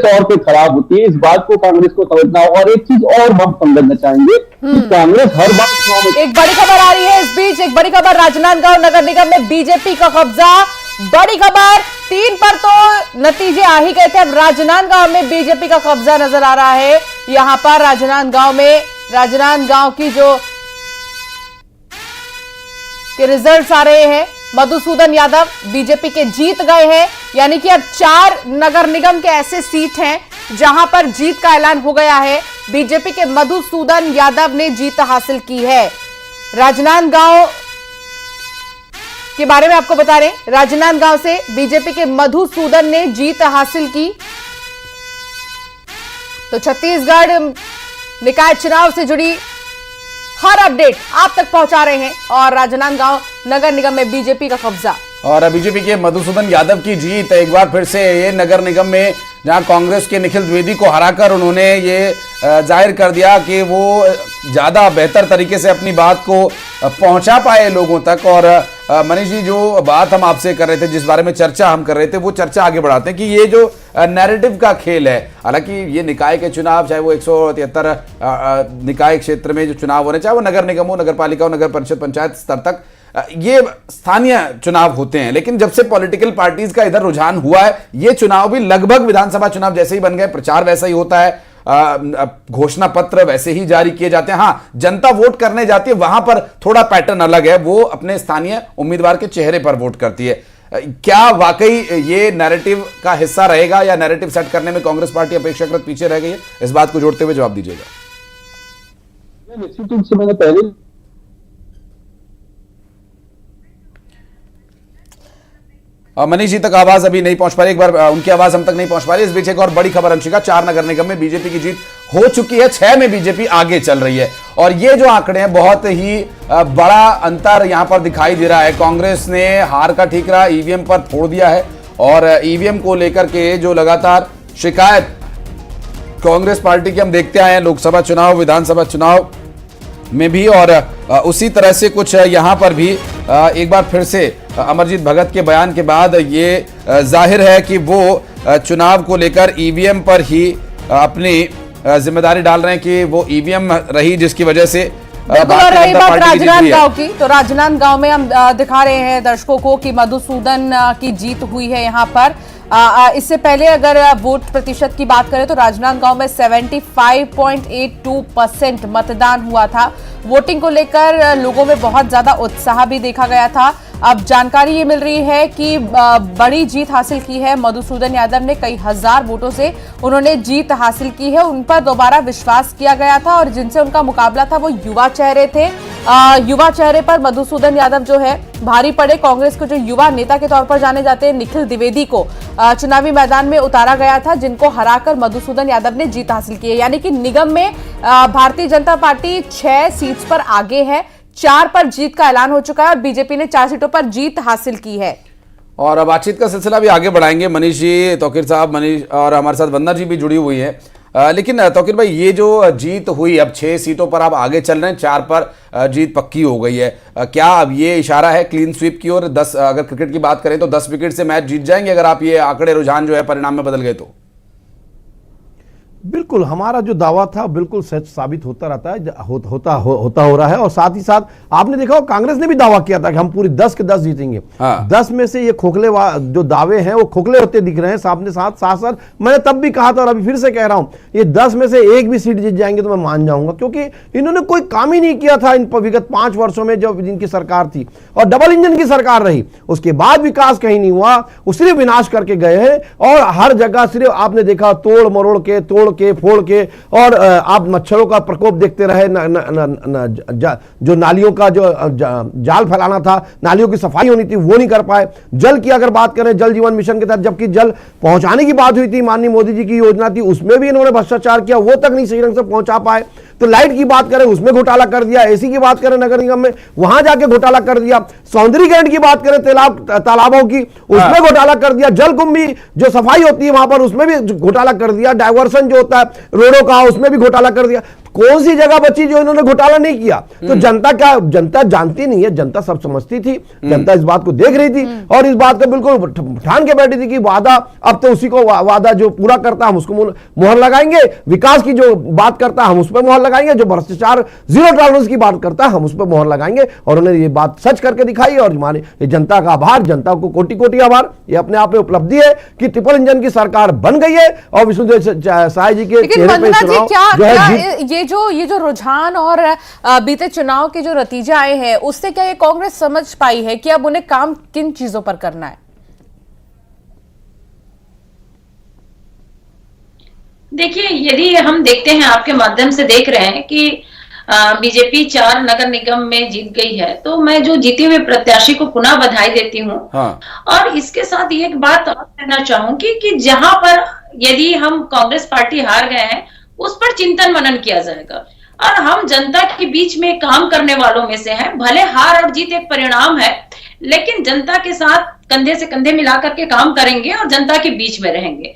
तौर पे खराब होती है। इस बात को कांग्रेस को समझना होगा। और एक चीज और हम समझना चाहेंगे कि कांग्रेस हर बार चुनाव में एक बड़ी खबर आ रही है इस बीच, एक बड़ी खबर, राजनांदगांव नगर निगम में बीजेपी का कब्जा। बड़ी खबर, 3 पर तो नतीजे आ ही गए थे, अब राजनांदगांव में बीजेपी का कब्जा नजर आ रहा है। यहां पर राजनांदगांव की जो के रिजल्ट्स आ रहे हैं, मधुसूदन यादव बीजेपी के जीत गए हैं। यानी कि अब 4 नगर निगम के ऐसे सीट हैं जहां पर जीत का ऐलान हो गया है। बीजेपी के मधुसूदन यादव ने जीत हासिल की है। राजनांदगांव के बारे में आपको बता रहे, राजनांदगांव से बीजेपी के मधुसूदन ने जीत हासिल की। तो छत्तीसगढ़ निकाय चुनाव से जुड़ी हर अपडेट आप तक पहुंचा रहे हैं और राजनांदगांव नगर निगम में बीजेपी का कब्जा और बीजेपी के मधुसूदन यादव की जीत। एक बार फिर से ये नगर निगम में जहां कांग्रेस के निखिल द्विवेदी को हराकर उन्होंने ये जाहिर कर दिया कि वो ज्यादा बेहतर तरीके से अपनी बात को पहुंचा पाए लोगों तक। और मनीष जी, जो बात हम आपसे कर रहे थे, जिस बारे में चर्चा हम कर रहे थे, वो चर्चा आगे बढ़ाते हैं कि ये जो नैरेटिव का खेल है, हालांकि ये निकाय के चुनाव, चाहे वो 173 निकाय क्षेत्र में जो चुनाव हो रहे, चाहे वो नगर निगम हो, नगर पालिका हो, नगर परिषद, पंचायत स्तर तक, ये स्थानीय चुनाव होते हैं। लेकिन जब से पॉलिटिकल पार्टीज का इधर रुझान हुआ है, ये चुनाव भी लगभग विधानसभा चुनाव जैसे ही बन गए, प्रचार वैसा ही होता है, घोषणा पत्र वैसे ही जारी किए जाते हैं। हाँ, जनता वोट करने जाती है, वहां पर थोड़ा पैटर्न अलग है, वो अपने स्थानीय उम्मीदवार के चेहरे पर वोट करती है। क्या वाकई ये नैरेटिव का हिस्सा रहेगा या नैरेटिव सेट करने में कांग्रेस पार्टी अपेक्षाकृत पीछे रह गई है? इस बात को जोड़ते हुए जवाब दीजिएगा। निश्चित रूप से मैंने पहले मनीष जी तक आवाज अभी नहीं पहुंच पा रही, एक बार उनकी आवाज हम तक नहीं पहुंच पा रही। इस बीच एक और बड़ी खबर अंशिका, 4 नगर निगम में बीजेपी की जीत हो चुकी है, 6 में बीजेपी आगे चल रही है। और ये जो आंकड़े हैं, बहुत ही बड़ा अंतर यहां पर दिखाई दे रहा है। कांग्रेस ने हार का ठीकरा ईवीएम पर फोड़ दिया है और ईवीएम को लेकर के जो लगातार शिकायत कांग्रेस पार्टी की हम देखते आए हैं, लोकसभा चुनाव, विधानसभा चुनाव में भी, और उसी तरह से कुछ यहां पर भी एक बार फिर से अमरजीत भगत के बयान के बाद ये जाहिर है कि वो चुनाव को लेकर ईवीएम पर ही अपनी जिम्मेदारी डाल रहे हैं कि वो ईवीएम रही जिसकी वजह से रही बात राजनांदगांव की, तो राजनांदगांव में हम दिखा रहे हैं दर्शकों को कि मधुसूदन की जीत हुई है यहाँ पर। इससे पहले अगर वोट प्रतिशत की बात करें तो राजनांदगांव में 75.82% मतदान हुआ था। वोटिंग को लेकर लोगों में बहुत ज्यादा उत्साह भी देखा गया था। अब जानकारी ये मिल रही है कि बड़ी जीत हासिल की है मधुसूदन यादव ने, कई हजार वोटों से उन्होंने जीत हासिल की है। उन पर दोबारा विश्वास किया गया था और जिनसे उनका मुकाबला था वो युवा चेहरे थे। युवा चेहरे पर मधुसूदन यादव जो है भारी पड़े। कांग्रेस को जो युवा नेता के तौर पर जाने जाते हैं निखिल द्विवेदी को चुनावी मैदान में उतारा गया था, जिनको हराकर मधुसूदन यादव ने जीत हासिल की है। यानी कि निगम में भारतीय जनता पार्टी 6 सीट्स पर आगे है, 4 पर जीत का ऐलान हो चुका है और बीजेपी ने 4 सीटों पर जीत हासिल की है। और बातचीत का सिलसिला भी आगे बढ़ाएंगे। मनीष जी, तौकीर साहब, मनीष और हमारे साथ वंदना जी भी जुड़ी हुई है। लेकिन तौकीर भाई, ये जो जीत हुई, अब 6 सीटों पर आप आगे चल रहे हैं, 4 पर जीत पक्की हो गई है, क्या अब ये इशारा है क्लीन स्वीप की ओर? 10 अगर क्रिकेट की बात करें तो 10 विकेट से मैच जीत जाएंगे अगर आप ये आंकड़े रुझान जो है परिणाम में बदल गए तो? बिल्कुल, हमारा जो दावा था बिल्कुल सच साबित होता रहता है, होता हो रहा है। और साथ ही साथ आपने देखा हो, कांग्रेस ने भी दावा किया था कि हम पूरी 10 के 10 जीतेंगे। 10 में से ये खोखले जो दावे हैं वो खोखले होते दिख रहे हैं सामने। साथ मैंने तब भी कहा था और अभी फिर से कह रहा हूं, ये 10 में से एक भी सीट जीत जाएंगे तो मैं मान जाऊंगा, क्योंकि इन्होंने कोई काम ही नहीं किया था इन विगत 5 वर्षों में जब इनकी सरकार थी और डबल इंजन की सरकार रही। उसके बाद विकास कहीं नहीं हुआ, वो सिर्फ विनाश करके गए हैं। और हर जगह सिर्फ आपने देखा तोड़ मरोड़ के, फोड़ के, और आप मच्छरों का प्रकोप देखते रहे। जो नालियों का जो जाल फैलाना था, नालियों की सफाई होनी थी, वो नहीं कर पाए। जल की अगर बात करें, जल जीवन मिशन के तहत जबकि जल पहुंचाने की बात हुई थी, माननीय मोदी जी की योजना थी, उसमें भी इन्होंने भ्रष्टाचार किया, वो तक नहीं सही ढंग से पहुंचा पाए। तो लाइट की बात करें, उसमें घोटाला कर दिया। एसी की बात करें नगर निगम में, वहां जाके घोटाला कर दिया। सौंदर्यीकरण की बात करें, तालाबों की, उसमें घोटाला कर दिया। जल कुंभ भी जो सफाई होती है वहां पर, उसमें भी घोटाला कर दिया। डायवर्सन जो होता है रोडों का, उसमें भी घोटाला कर दिया। कौन सी जगह बची जो इन्होंने घोटाला नहीं किया? तो जनता क्या, जनता जानती नहीं है, जनता सब समझती थी, जनता इस बात को देख रही थी और इस बात को बिल्कुल ठान के बैठी थी कि वादा, अब तो उसी को वादा जो पूरा करता हम उसको मोहर लगाएंगे, विकास की जो बात करता हम उस पर मोहर लगाएंगे, जो भ्रष्टाचार जीरो टॉलरेंस की बात करता हम उस पर मोहर लगाएंगे। और उन्होंने ये बात सच करके दिखाई और हमारे जनता का आभार, जनता को कोटि कोटि आभार। ये अपने आप में उपलब्धि है कि ट्रिपल इंजन की सरकार बन गई है और विष्णुदेव साय जी के चेहरे पे चुनाव जो है ये जो रुझान और बीते चुनाव के जो नतीजे आए हैं, उससे क्या ये कांग्रेस समझ पाई है कि अब उन्हें काम किन चीजों पर करना है? देखिए, यदि हम देखते हैं, आपके माध्यम से देख रहे हैं कि बीजेपी 4 नगर निगम में जीत गई है, तो मैं जो जीते हुए प्रत्याशी को पुनः बधाई देती हूँ। हाँ। और इसके साथ एक बात और कहना चाहूंगी कि जहां पर यदि हम कांग्रेस पार्टी हार गए हैं, उस पर चिंतन मनन किया जाएगा और हम जनता के बीच में काम करने वालों में से हैं। भले हार और जीत एक परिणाम है, लेकिन जनता के साथ कंधे से कंधे मिलाकर के काम करेंगे और जनता के बीच में रहेंगे।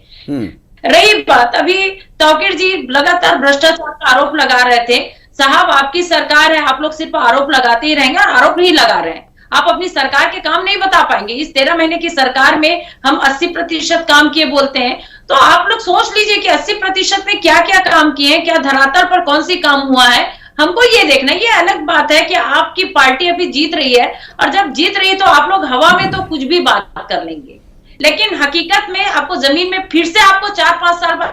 रही बात, अभी तौकीर जी लगातार भ्रष्टाचार का आरोप लगा रहे थे। साहब, आपकी सरकार है, आप लोग सिर्फ आरोप लगाते ही रहेंगे और आरोप ही लगा रहे हैं। आप अपनी सरकार के काम नहीं बता पाएंगे। इस 13 महीने की सरकार में हम 80% काम किए बोलते हैं, तो आप लोग सोच लीजिए कि 80% में क्या क्या काम किए हैं, क्या धरातल पर कौन सी काम हुआ है, हमको ये देखना। ये अलग बात है कि आपकी पार्टी अभी जीत रही है और जब जीत रही है तो आप लोग हवा में तो कुछ भी बात कर लेंगे, लेकिन हकीकत में आपको जमीन में फिर से आपको 4-5 साल बाद